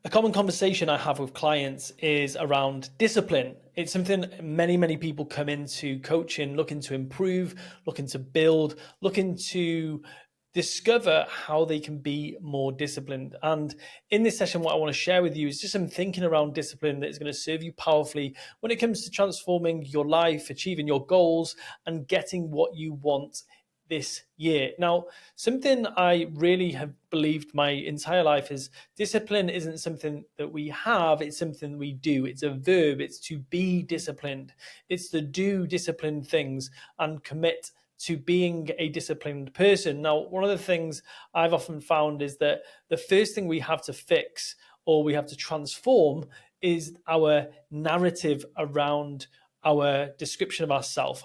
A common conversation I have with clients is around discipline. It's something many people come into coaching looking to improve, looking to build, looking to discover how they can be more disciplined. And in this session, what I want to share with you is just some thinking around discipline that is going to serve you powerfully when it comes to transforming your life, achieving your goals, and getting what you want this year. Now, something I really have believed my entire life is discipline isn't something that we have, it's something we do. It's a verb, it's to be disciplined. It's to do disciplined things and commit to being a disciplined person. Now, one of the things I've often found is that the first thing we have to fix or we have to transform is our narrative around our description of ourselves,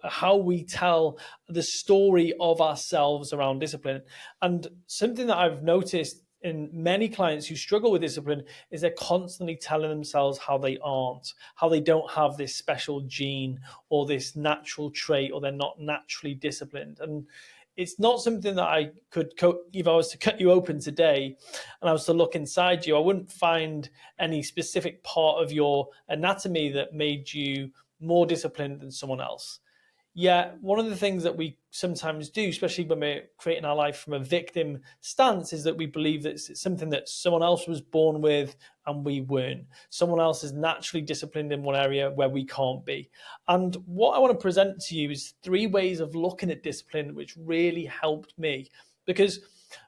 how we tell the story of ourselves around discipline. And something that I've noticed in many clients who struggle with discipline is they're constantly telling themselves how they aren't, how they don't have this special gene or this natural trait, or they're not naturally disciplined. And it's not something that I could, if I was to cut you open today and I was to look inside you, I wouldn't find any specific part of your anatomy that made you more disciplined than someone else. Yeah, one of the things that we sometimes do, especially when we're creating our life from a victim stance, is that we believe that it's something that someone else was born with and we weren't. Someone else is naturally disciplined in one area where we can't be. And what I want to present to you is 3 ways of looking at discipline, which really helped me. Because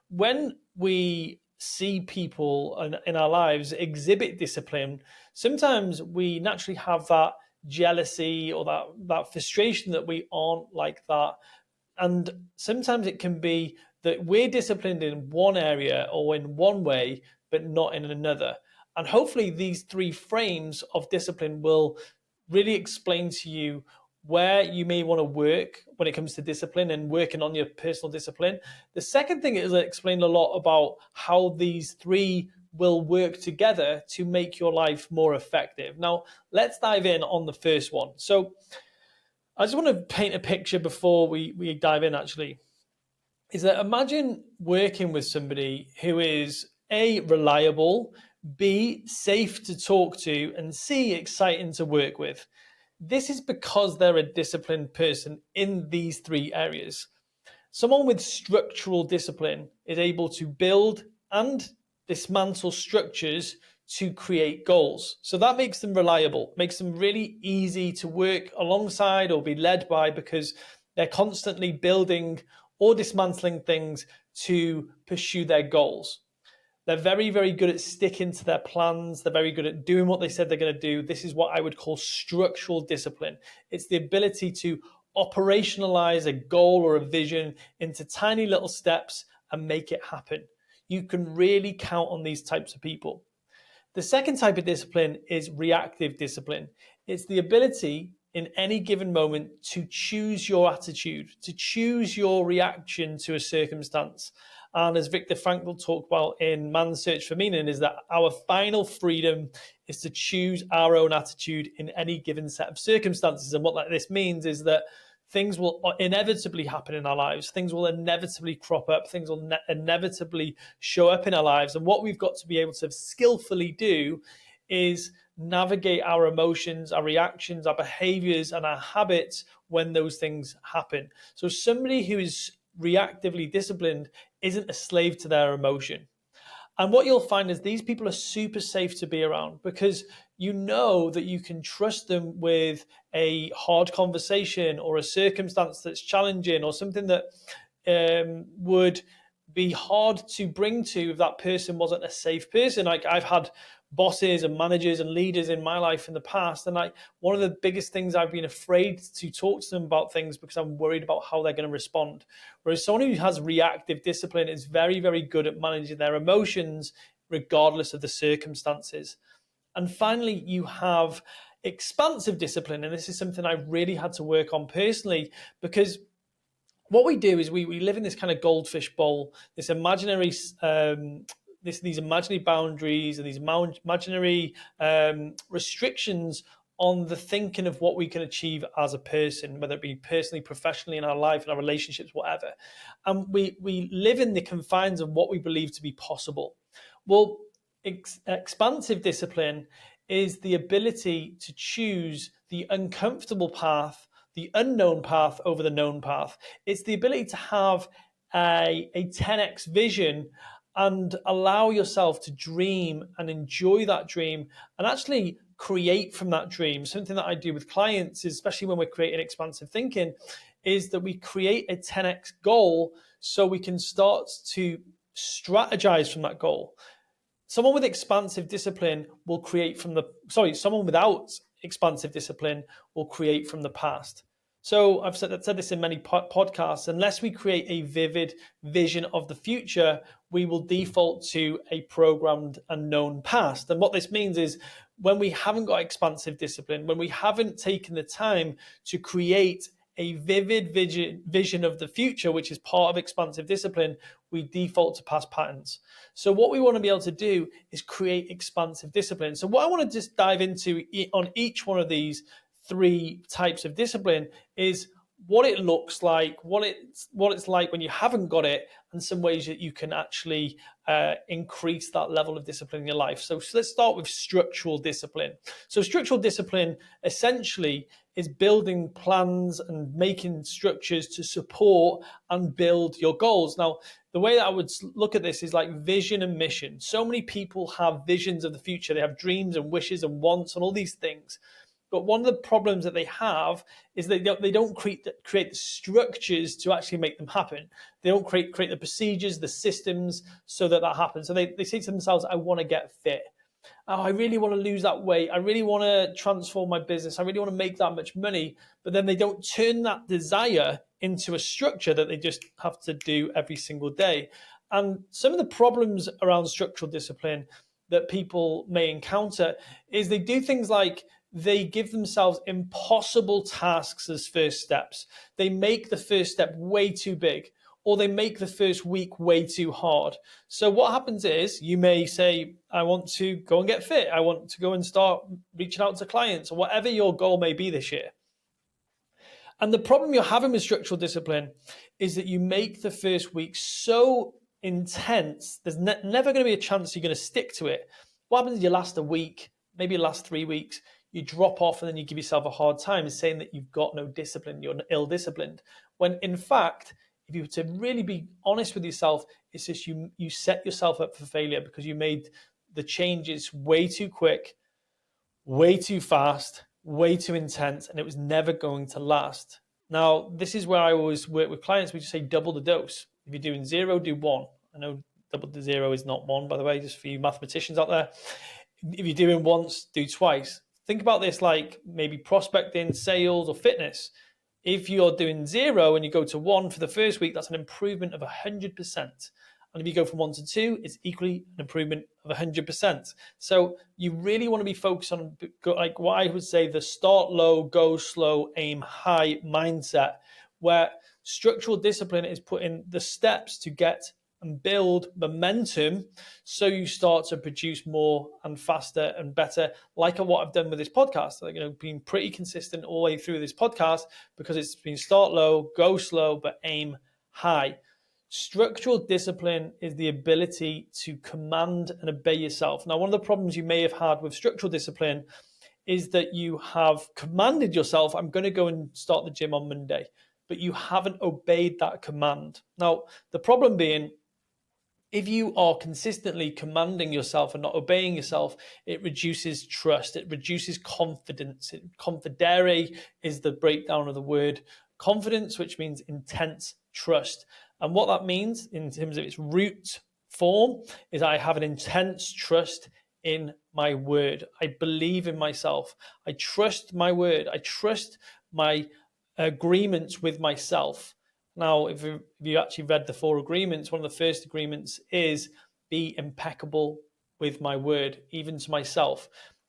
when we see people in our lives exhibit discipline, sometimes we naturally have that jealousy or that frustration that we aren't like that. And sometimes it can be that we're disciplined in one area or in one way, but not in another. And hopefully these 3 frames of discipline will really explain to you where you may want to work when it comes to discipline and working on your personal discipline. The second thing is I explained a lot about how these 3 will work together to make your life more effective. Now, let's dive in on the first one. So I just want to paint a picture before we dive in, actually, is that imagine working with somebody who is A, reliable, B, safe to talk to, and C, exciting to work with. This is because they're a disciplined person in these 3 areas. Someone with structural discipline is able to build and dismantle structures to create goals. So that makes them reliable, makes them really easy to work alongside or be led by, because they're constantly building or dismantling things to pursue their goals. They're very good at sticking to their plans. They're very good at doing what they said they're going to do. This is what I would call structural discipline. It's the ability to operationalize a goal or a vision into tiny little steps and make it happen. You can really count on these types of people. The second type of discipline is reactive discipline. It's the ability in any given moment to choose your attitude, to choose your reaction to a circumstance. And as Viktor Frankl talked about in Man's Search for Meaning, is that our final freedom is to choose our own attitude in any given set of circumstances. And what this means is that things will inevitably happen in our lives. Things will inevitably crop up. Things will inevitably show up in our lives. And what we've got to be able to skillfully do is navigate our emotions, our reactions, our behaviors, and our habits when those things happen. So somebody who is reactively disciplined isn't a slave to their emotion. And what you'll find is these people are super safe to be around, because you know that you can trust them with a hard conversation or a circumstance that's challenging or something that would be hard to bring to if that person wasn't a safe person. Like, I've had bosses and managers and leaders in my life in the past, and one of the biggest things, I've been afraid to talk to them about things because I'm worried about how they're going to respond. Whereas someone who has reactive discipline is very good at managing their emotions regardless of the circumstances. And finally, you have expansive discipline, and this is something I really had to work on personally, because what we do is we live in this kind of goldfish bowl, this imaginary these imaginary boundaries and these imaginary restrictions on the thinking of what we can achieve as a person, whether it be personally, professionally, in our life, in our relationships, whatever. And we live in the confines of what we believe to be possible. Well, Expansive discipline is the ability to choose the uncomfortable path, the unknown path over the known path. It's the ability to have a 10x vision and allow yourself to dream and enjoy that dream and actually create from that dream. Something that I do with clients, especially when we're creating expansive thinking, is that we create a 10x goal so we can start to strategize from that goal. Someone with expansive discipline will create from someone without expansive discipline will create from the past. So I've said this in many podcasts, unless we create a vivid vision of the future, we will default to a programmed and known past. And what this means is when we haven't got expansive discipline, when we haven't taken the time to create a vivid vision of the future, which is part of expansive discipline, we default to past patterns. So what we want to be able to do is create expansive discipline. So what I want to just dive into on each one of these 3 types of discipline is what it looks like, what it's like when you haven't got it, and some ways that you can actually increase that level of discipline in your life. So let's start with structural discipline. So structural discipline essentially is building plans and making structures to support and build your goals. Now, the way that I would look at this is like vision and mission. So many people have visions of the future. They have dreams and wishes and wants and all these things. But one of the problems that they have is they don't create the structures to actually make them happen. They don't create the procedures, the systems so that happens. So they say to themselves, I want to get fit. Oh, I really want to lose that weight. I really want to transform my business. I really want to make that much money. But then they don't turn that desire into a structure that they just have to do every single day. And some of the problems around structural discipline that people may encounter is they do things like they give themselves impossible tasks as first steps. They make the first step way too big, or they make the first week way too hard. So what happens is you may say, I want to go and get fit. I want to go and start reaching out to clients, or whatever your goal may be this year. And the problem you're having with structural discipline is that you make the first week so intense, there's never going to be a chance you're going to stick to it. What happens is you last a week, maybe you last 3 weeks, you drop off and then you give yourself a hard time saying that you've got no discipline, you're ill-disciplined. When in fact, if you were to really be honest with yourself, it's just you set yourself up for failure because you made the changes way too quick, way too fast, way too intense, and it was never going to last. Now, this is where I always work with clients. We just say double the dose. If you're doing 0, do 1. I know double the 0 is not 1, by the way, just for you mathematicians out there. If you're doing once, do twice. Think about this like maybe prospecting, sales, or fitness. If you're doing 0 and you go to 1 for the first week, that's an improvement of 100%. And if you go from 1 to 2, it's equally an improvement of 100%. So you really want to be focused on like what I would say the start low, go slow, aim high mindset, where structural discipline is putting the steps to get and build momentum so you start to produce more and faster and better, like what I've done with this podcast. Like, being pretty consistent all the way through this podcast because it's been start low, go slow, but aim high. Structural discipline is the ability to command and obey yourself. Now, one of the problems you may have had with structural discipline is that you have commanded yourself, I'm going to go and start the gym on Monday, but you haven't obeyed that command. Now, the problem being, if you are consistently commanding yourself and not obeying yourself, it reduces trust. It reduces confidence. Confidere is the breakdown of the word confidence, which means intense trust. And what that means in terms of its root form is I have an intense trust in my word. I believe in myself. I trust my word. I trust my agreements with myself. Now, if you actually read the 4 agreements, one of the first agreements is be impeccable with my word, even to myself.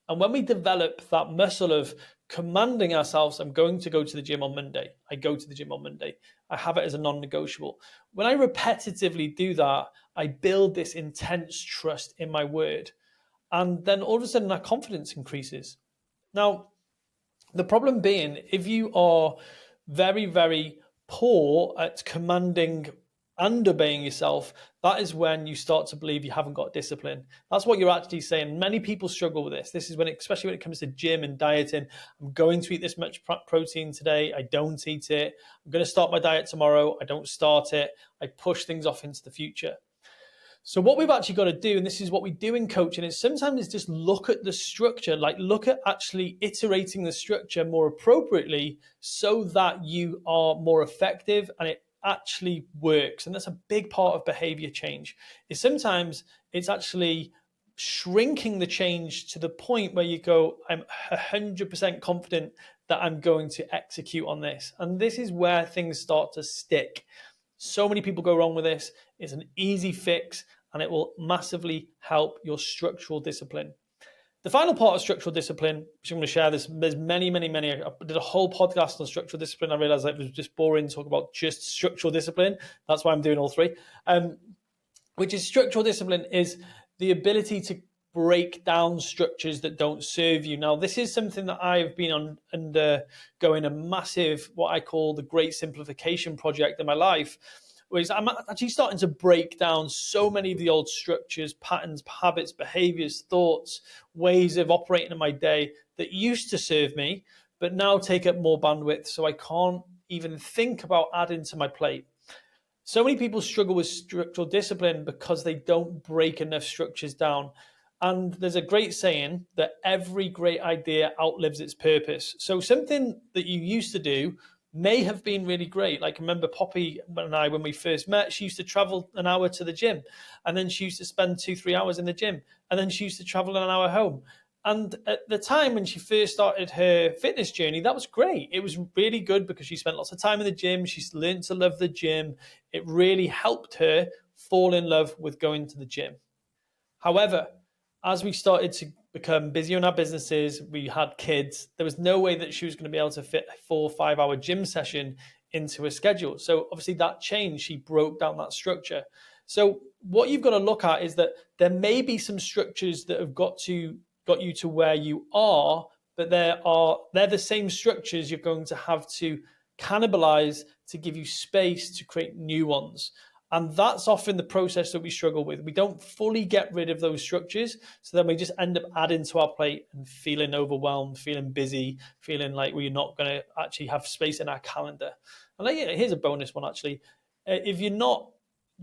And when we develop that muscle of commanding ourselves, I'm going to go to the gym on Monday. I go to the gym on Monday. I have it as a non-negotiable. When I repetitively do that, I build this intense trust in my word. And then all of a sudden that confidence increases. Now, the problem being, if you are very, very poor at commanding and obeying yourself, that is when you start to believe you haven't got discipline. That's what you're actually saying. Many people struggle with this. This is when, especially when it comes to gym and dieting, I'm going to eat this much protein today. I don't eat it. I'm going to start my diet tomorrow. I don't start it. I push things off into the future. So what we've actually got to do, and this is what we do in coaching, is sometimes just look at the structure, like look at actually iterating the structure more appropriately so that you are more effective and it actually works. And that's a big part of behavior change. Is sometimes it's actually shrinking the change to the point where you go, I'm 100% confident that I'm going to execute on this. And this is where things start to stick. So many people go wrong with this. It's an easy fix and it will massively help your structural discipline. The final part of structural discipline, which I'm going to share this, there's many. I did a whole podcast on structural discipline. I realized that it was just boring to talk about just structural discipline. That's why I'm doing all three. Which is structural discipline is the ability to break down structures that don't serve you. Now, this is something that I've been undergoing a massive, what I call the great simplification project in my life, whereas I'm actually starting to break down so many of the old structures, patterns, habits, behaviors, thoughts, ways of operating in my day that used to serve me, but now take up more bandwidth. So I can't even think about adding to my plate. So many people struggle with structural discipline because they don't break enough structures down. And there's a great saying that every great idea outlives its purpose. So something that you used to do may have been really great. Like, I remember Poppy and I, when we first met, she used to travel an hour to the gym, and then she used to spend 2-3 hours in the gym, and then she used to travel an hour home. And at the time when she first started her fitness journey, that was great. It was really good because she spent lots of time in the gym. She learned to love the gym. It really helped her fall in love with going to the gym. However, as we started to become busy on our businesses, we had kids, there was no way that she was going to be able to fit a 4 or 5 hour gym session into a schedule. So obviously that changed. She broke down that structure. So what you've got to look at is that there may be some structures that have got you to where you are, but they're the same structures you're going to have to cannibalize to give you space to create new ones. And that's often the process that we struggle with. We don't fully get rid of those structures. So then we just end up adding to our plate and feeling overwhelmed, feeling busy, feeling like we're not going to actually have space in our calendar. And here's a bonus one, actually. If you're not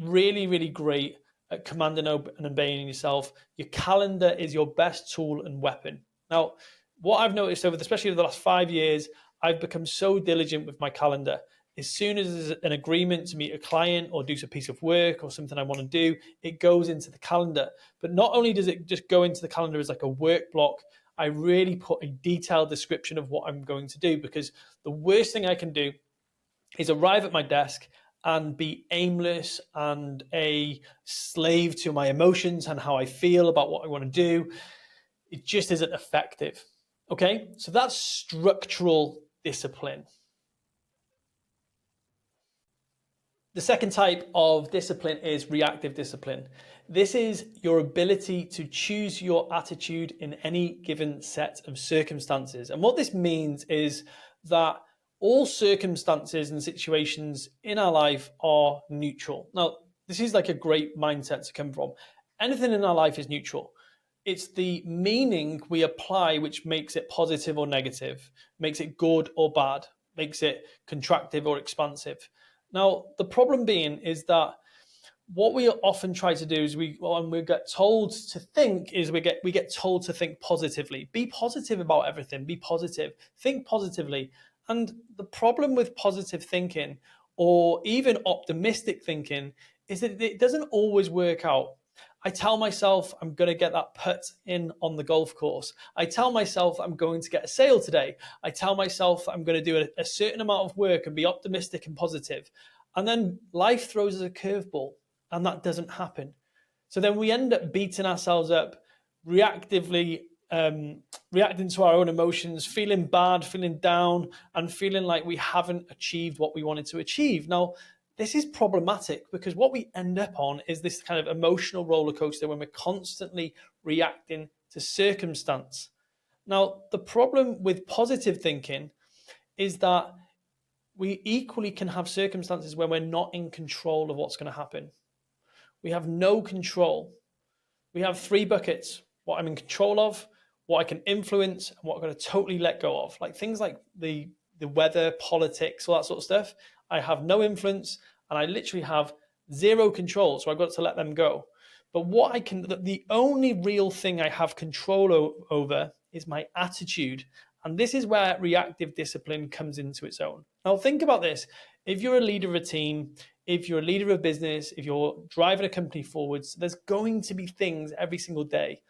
really great at commanding and obeying yourself, your calendar is your best tool and weapon. Now, what I've noticed especially over the last 5 years, I've become so diligent with my calendar. As soon as there's an agreement to meet a client or do a piece of work or something I want to do, it goes into the calendar. But not only does it just go into the calendar as like a work block, I really put a detailed description of what I'm going to do, because the worst thing I can do is arrive at my desk and be aimless and a slave to my emotions and how I feel about what I want to do. It just isn't effective. Okay, so that's structural discipline. The second type of discipline is reactive discipline. This is your ability to choose your attitude in any given set of circumstances. And what this means is that all circumstances and situations in our life are neutral. Now, this is like a great mindset to come from. Anything in our life is neutral. It's the meaning we apply which makes it positive or negative, makes it good or bad, makes it contractive or expansive. Now, the problem being is that what we often try to do is we get told to think is we get told to think positively. Be positive about everything. Be positive. Think positively. And the problem with positive thinking or even optimistic thinking is that it doesn't always work out. I tell myself I'm going to get that putt in on the golf course. I tell myself I'm going to get a sale today. I tell myself I'm going to do a certain amount of work and be optimistic and positive. And then life throws us a curveball and that doesn't happen. So then we end up beating ourselves up, reactively reacting to our own emotions, feeling bad, feeling down, and feeling like we haven't achieved what we wanted to achieve. Now, this is problematic because what we end up on is this kind of emotional roller coaster when we're constantly reacting to circumstance. Now, the problem with positive thinking is that we equally can have circumstances where we're not in control of what's going to happen. We have no control. We have three buckets: what I'm in control of, what I can influence, and what I'm going to totally let go of. Like things like the weather, politics, all that sort of stuff. I have no influence, and I literally have zero control. So I've got to let them go. But what I can, the only real thing I have control over is my attitude. And this is where reactive discipline comes into its own. Now, think about this. If you're a leader of a team, if you're a leader of a business, if you're driving a company forwards, there's going to be things every single day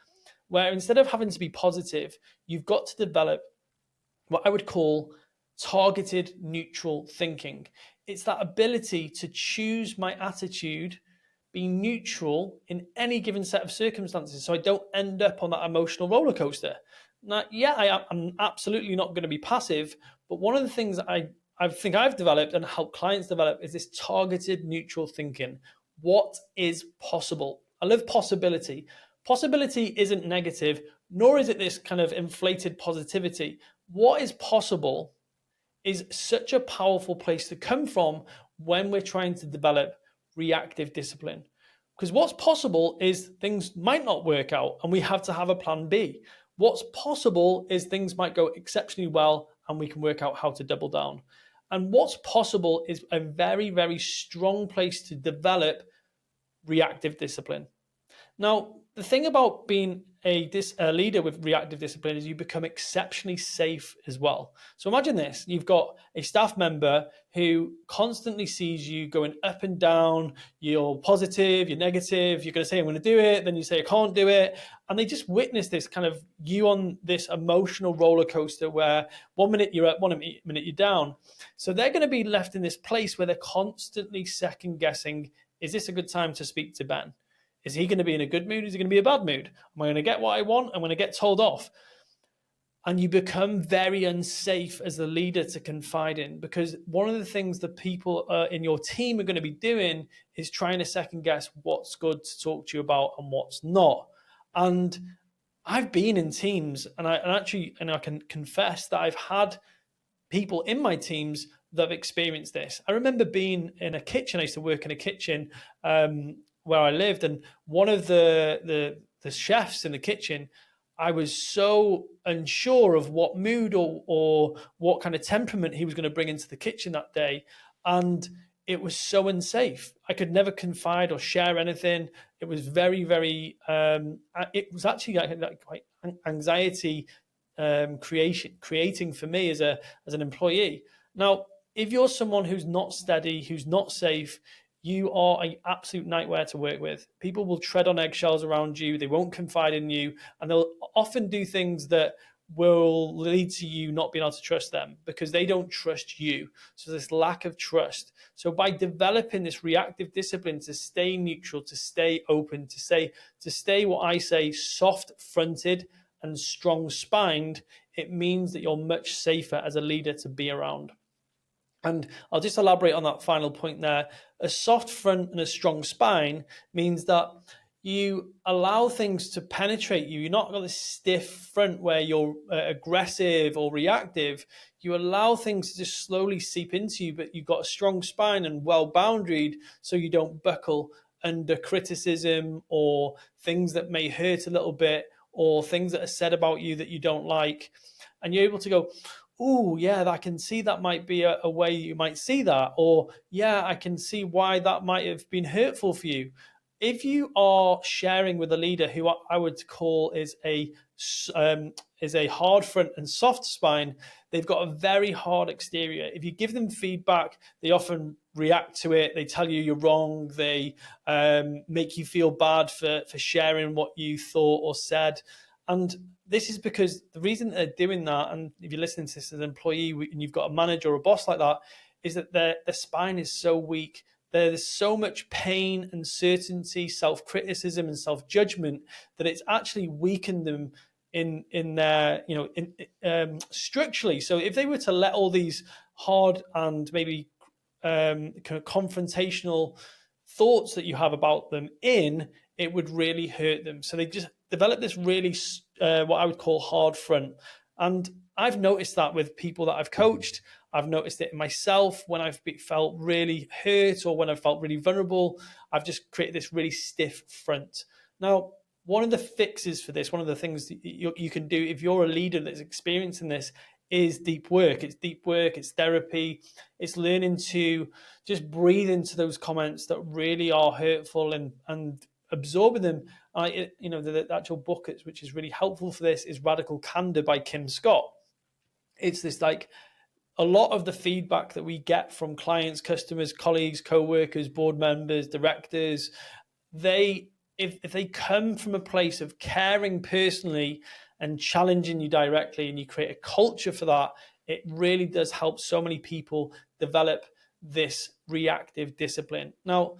where instead of having to be positive, you've got to develop what I would call targeted neutral thinking. It's that ability to choose my attitude, be neutral in any given set of circumstances so I don't end up on that emotional roller coaster. Now, yeah, I'm absolutely not going to be passive, but one of the things that I think I've developed and help clients develop is this targeted neutral thinking. What is possible? I love possibility. Possibility isn't negative, nor is it this kind of inflated positivity. What is possible is such a powerful place to come from when we're trying to develop reactive discipline. Because what's possible is things might not work out and we have to have a plan B. What's possible is things might go exceptionally well and we can work out how to double down. And what's possible is a very, very strong place to develop reactive discipline. Now, the thing about being a leader with reactive discipline is you become exceptionally safe as well. So imagine this: you've got a staff member who constantly sees you going up and down. You're positive, you're negative, you're going to say, I'm going to do it, then you say, I can't do it. And they just witness this kind of you on this emotional roller coaster where 1 minute you're up, 1 minute you're down. So they're going to be left in this place where they're constantly second guessing, is this a good time to speak to Ben? Is he going to be in a good mood? Is he going to be in a bad mood? Am I going to get what I want? I'm going to get told off. And you become very unsafe as the leader to confide in, because one of the things that people in your team are going to be doing is trying to second guess what's good to talk to you about and what's not. And I've been in teams, and I can confess that I've had people in my teams that have experienced this. I remember being in a kitchen. I used to work in a kitchen where I lived, and one of the chefs in the kitchen, I was so unsure of what mood or what kind of temperament he was going to bring into the kitchen that day, and it was so unsafe. I could never confide or share anything. It was very, very. It was actually like quite anxiety creating for me as an employee. Now, if you're someone who's not steady, who's not safe, you are an absolute nightmare to work with. People will tread on eggshells around you. They won't confide in you, and they'll often do things that will lead to you not being able to trust them because they don't trust you. So this lack of trust. So by developing this reactive discipline to stay neutral, to stay open, to stay what I say, soft-fronted and strong-spined, it means that you're much safer as a leader to be around. And I'll just elaborate on that final point there. A soft front and a strong spine means that you allow things to penetrate you. You're not got this stiff front where you're aggressive or reactive. You allow things to just slowly seep into you, but you've got a strong spine and well boundaried so you don't buckle under criticism or things that may hurt a little bit or things that are said about you that you don't like. And you're able to go, oh, yeah, I can see that might be a way you might see that. Or, yeah, I can see why that might have been hurtful for you. If you are sharing with a leader who I would call is a hard front and soft spine, they've got a very hard exterior. If you give them feedback, they often react to it. They tell you you're wrong. They make you feel bad for sharing what you thought or said. And this is because the reason they're doing that, and if you're listening to this as an employee and you've got a manager or a boss like that, is that their spine is so weak. There's so much pain, uncertainty, self-criticism, and self-judgment that it's actually weakened them in their, structurally. So if they were to let all these hard and maybe kind of confrontational thoughts that you have about them in, it would really hurt them. So they just develop this really what I would call hard front. And I've noticed that with people that I've coached. I've noticed it in myself when I've felt really hurt or when I've felt really vulnerable. I've just created this really stiff front. Now, one of the fixes for this, one of the things that you can do if you're a leader that's experiencing this, is deep work. It's deep work, it's therapy, it's learning to just breathe into those comments that really are hurtful and absorbing them. The actual book, which is really helpful for this, is Radical Candor by Kim Scott. It's this like a lot of the feedback that we get from clients, customers, colleagues, co-workers, board members, directors, if they come from a place of caring personally and challenging you directly, and you create a culture for that, it really does help so many people develop this reactive discipline. Now,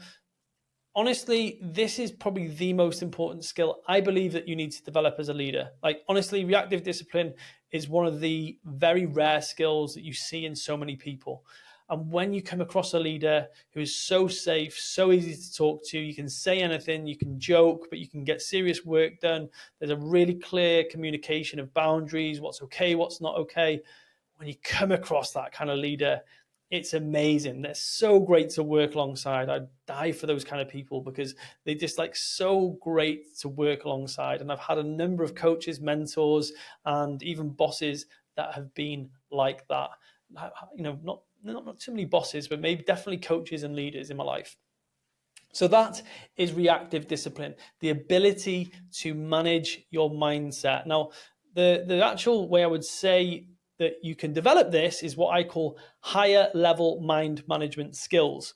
honestly, this is probably the most important skill I believe that you need to develop as a leader. Like, honestly, reactive discipline is one of the very rare skills that you see in so many people. And when you come across a leader who is so safe, so easy to talk to, you can say anything, you can joke, but you can get serious work done. There's a really clear communication of boundaries, what's okay, what's not okay. When you come across that kind of leader, it's amazing. They're so great to work alongside. I die for those kind of people because they're just like so great to work alongside. And I've had a number of coaches, mentors, and even bosses that have been like that. Not too many bosses, but maybe definitely coaches and leaders in my life. So that is reactive discipline, the ability to manage your mindset. Now, the actual way I would say that you can develop this is what I call higher level mind management skills.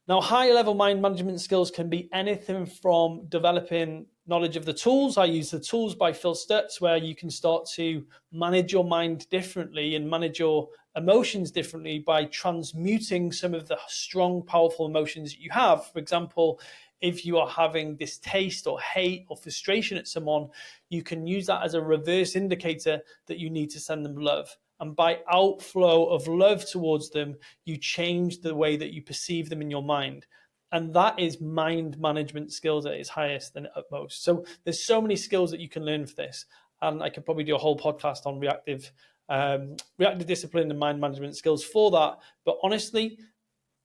Now, higher level mind management skills can be anything from developing knowledge of the tools. I use the tools by Phil Stutz, where you can start to manage your mind differently and manage your emotions differently by transmuting some of the strong, powerful emotions that you have. For example, if you are having distaste or hate or frustration at someone, you can use that as a reverse indicator that you need to send them love. And by outflow of love towards them, you change the way that you perceive them in your mind. And that is mind management skills at its highest and utmost. So there's so many skills that you can learn for this. And I could probably do a whole podcast on reactive discipline and mind management skills for that. But honestly,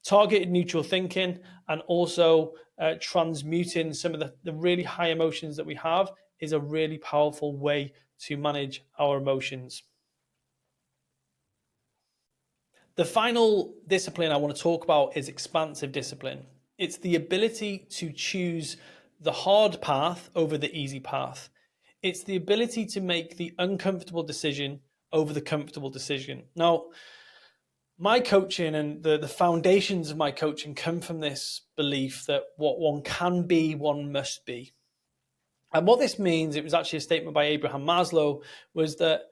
targeted neutral thinking and also transmuting some of the really high emotions that we have is a really powerful way to manage our emotions. The final discipline I want to talk about is expansive discipline. It's the ability to choose the hard path over the easy path. It's the ability to make the uncomfortable decision over the comfortable decision. Now, my coaching and the foundations of my coaching come from this belief that what one can be, one must be. And what this means, it was actually a statement by Abraham Maslow, was that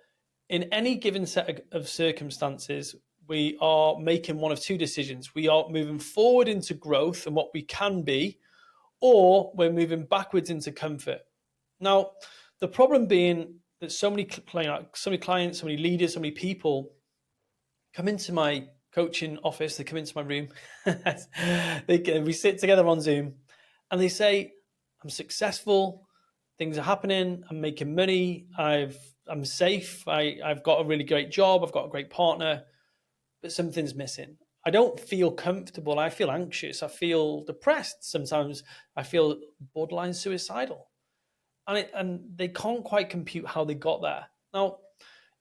in any given set of circumstances, we are making one of two decisions. We are moving forward into growth and what we can be, or we're moving backwards into comfort. Now, the problem being that so many clients, so many leaders, so many people come into my coaching office, they come into my room, we sit together on Zoom, and they say, I'm successful, things are happening, I'm making money, I'm safe, I've got a really great job, I've got a great partner, but something's missing. I don't feel comfortable. I feel anxious. I feel depressed. Sometimes I feel borderline suicidal. And they can't quite compute how they got there. Now,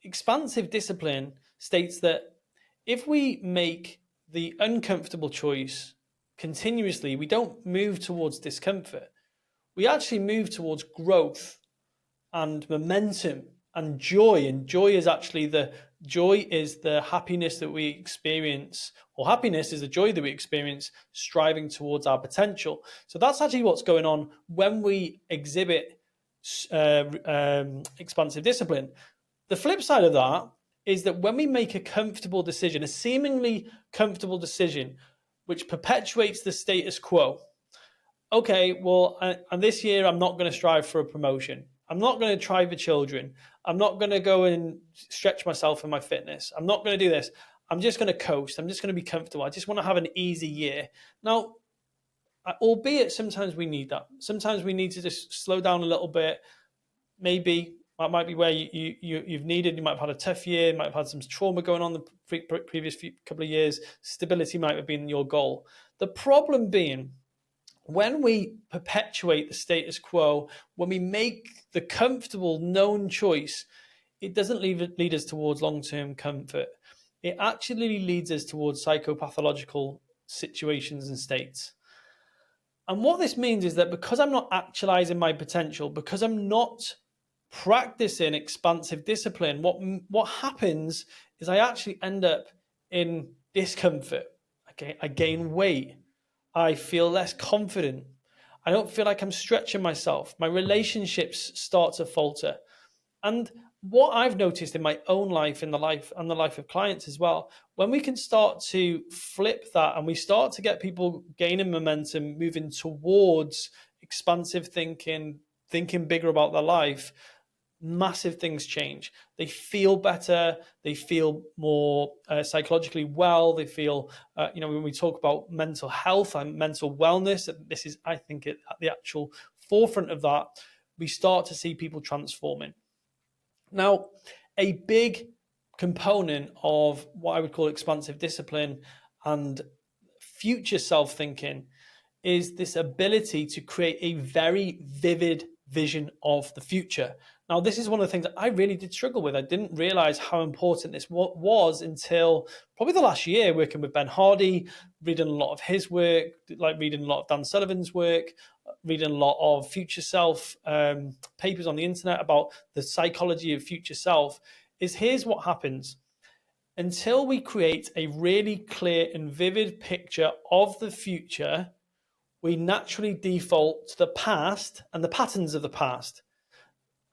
expansive discipline states that if we make the uncomfortable choice continuously, we don't move towards discomfort. We actually move towards growth and momentum and joy. And joy is the happiness that we experience, or happiness is the joy that we experience striving towards our potential. So that's actually what's going on when we exhibit expansive discipline. The flip side of that is that when we make a comfortable decision, a seemingly comfortable decision, which perpetuates the status quo. Okay, well, and this year I'm not going to strive for a promotion. I'm not going to try for children. I'm not going to go and stretch myself in my fitness. I'm not going to do this. I'm just going to coast. I'm just going to be comfortable. I just want to have an easy year. Now, albeit sometimes we need that. Sometimes we need to just slow down a little bit, maybe That might be where you've needed. You might have had a tough year. You might have had some trauma going on the previous couple of years. Stability might have been your goal. The problem being, when we perpetuate the status quo, when we make the comfortable known choice, it doesn't lead us towards long-term comfort. It actually leads us towards psychopathological situations and states. And what this means is that because I'm not actualizing my potential, because I'm not practicing expansive discipline, what happens is I actually end up in discomfort. Okay, I gain weight. I feel less confident. I don't feel like I'm stretching myself. My relationships start to falter. And what I've noticed in my own life, in the life and the life of clients as well, when we can start to flip that and we start to get people gaining momentum, moving towards expansive thinking, thinking bigger about their life, massive things change. They feel better. They feel more psychologically well. They feel, when we talk about mental health and mental wellness, this is, I think, at the actual forefront of that, we start to see people transforming. Now, a big component of what I would call expansive discipline and future self-thinking is this ability to create a very vivid vision of the future. Now, this is one of the things that I really did struggle with. I didn't realize how important this was until probably the last year, working with Ben Hardy, reading a lot of his work, like reading a lot of Dan Sullivan's work, reading a lot of future self papers on the internet about the psychology of future self. Here's what happens. Until we create a really clear and vivid picture of the future, we naturally default to the past and the patterns of the past.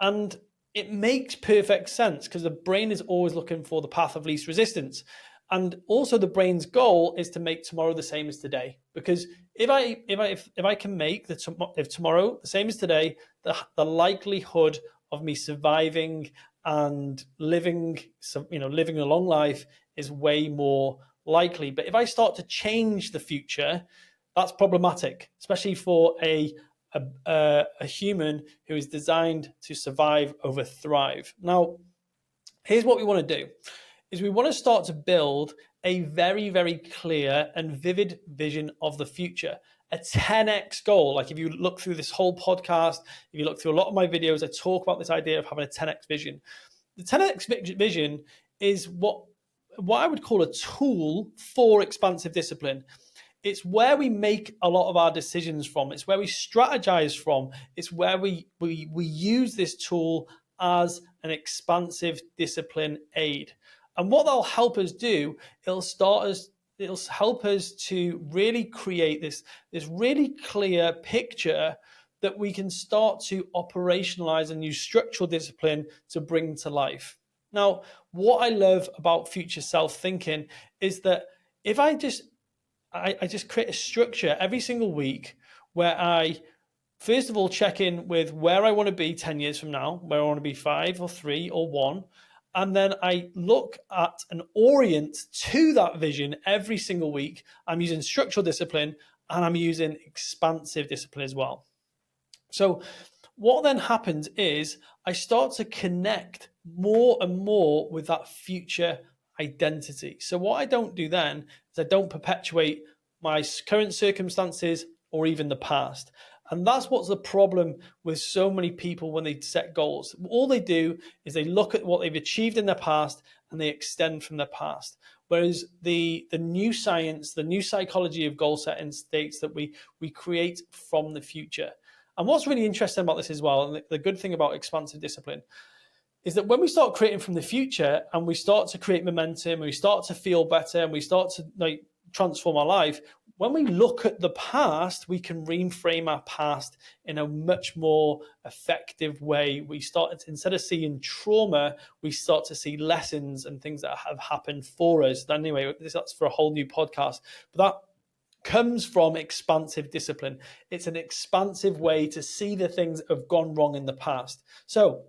And it makes perfect sense because the brain is always looking for the path of least resistance. And also the brain's goal is to make tomorrow the same as today. Because if I can make if tomorrow the same as today, the likelihood of me surviving and living a long life is way more likely. But if I start to change the future, that's problematic, especially for a human who is designed to survive over thrive. Now, here's what we want to do is we want to start to build a very, very clear and vivid vision of the future, a 10x goal. Like if you look through this whole podcast, if you look through a lot of my videos, I talk about this idea of having a 10x vision. The 10x vision is what I would call a tool for expansive discipline. It's where we make a lot of our decisions from. It's where we strategize from. It's where we use this tool as an expansive discipline aid. And what that'll help us do, it'll help us to really create this really clear picture that we can start to operationalize and use structural discipline to bring to life. Now, what I love about future self-thinking is that if I just create a structure every single week where I, first of all, check in with where I want to be 10 years from now, where I want to be 5 or 3 or 1. And then I look at and orient to that vision every single week. I'm using structural discipline and I'm using expansive discipline as well. So what then happens is I start to connect more and more with that future identity. So what I don't do then is I don't perpetuate my current circumstances or even the past. And that's what's the problem with so many people when they set goals. All they do is they look at what they've achieved in their past and they extend from their past. Whereas the new science, the new psychology of goal setting states that we create from the future. And what's really interesting about this as well, and the good thing about expansive discipline, is that when we start creating from the future and we start to create momentum and we start to feel better and we start to transform our life, when we look at the past, we can reframe our past in a much more effective way. We start, instead of seeing trauma, we start to see lessons and things that have happened for us. Anyway, that's for a whole new podcast. But that comes from expansive discipline. It's an expansive way to see the things that have gone wrong in the past. So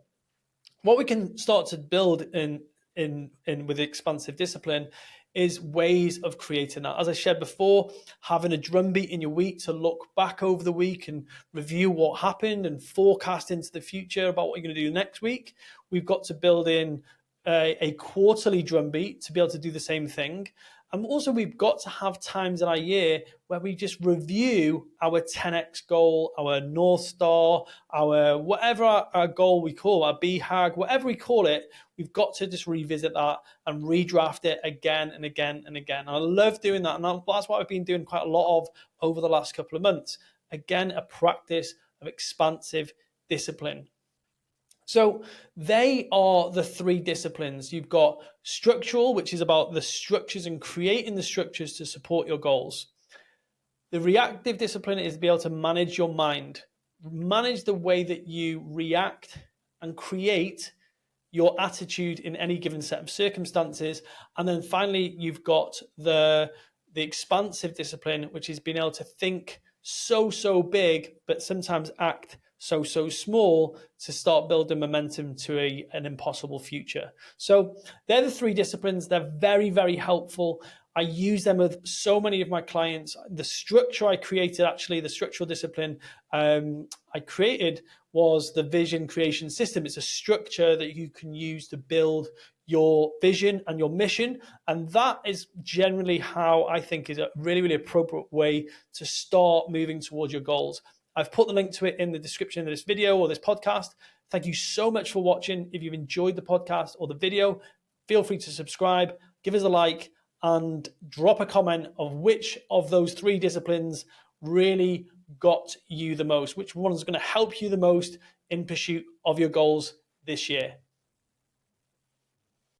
what we can start to build in with expansive discipline is ways of creating that. As I shared before, having a drumbeat in your week to look back over the week and review what happened and forecast into the future about what you're going to do next week. We've got to build in a quarterly drumbeat to be able to do the same thing. And also, we've got to have times in our year where we just review our 10x goal, our North Star, our whatever our goal we call, our BHAG, whatever we call it. We've got to just revisit that and redraft it again and again and again. And I love doing that. And that's what I've been doing quite a lot of over the last couple of months. Again, a practice of expansive discipline. So they are the three disciplines. You've got structural, which is about the structures and creating the structures to support your goals. The reactive discipline is to be able to manage your mind, manage the way that you react and create your attitude in any given set of circumstances. And then finally, you've got the expansive discipline, which is being able to think so big, but sometimes act so small to start building momentum to an impossible future. So they're the three disciplines. They're very helpful. I use them with so many of my clients. The structure I created, actually, the structural discipline I created was the vision creation system. It's a structure that you can use to build your vision and your mission. And that is generally how I think is a really appropriate way to start moving towards your goals. I've put the link to it in the description of this video or this podcast. Thank you so much for watching. If you've enjoyed the podcast or the video, feel free to subscribe, give us a like, and drop a comment of which of those three disciplines really got you the most, which one is going to help you the most in pursuit of your goals this year.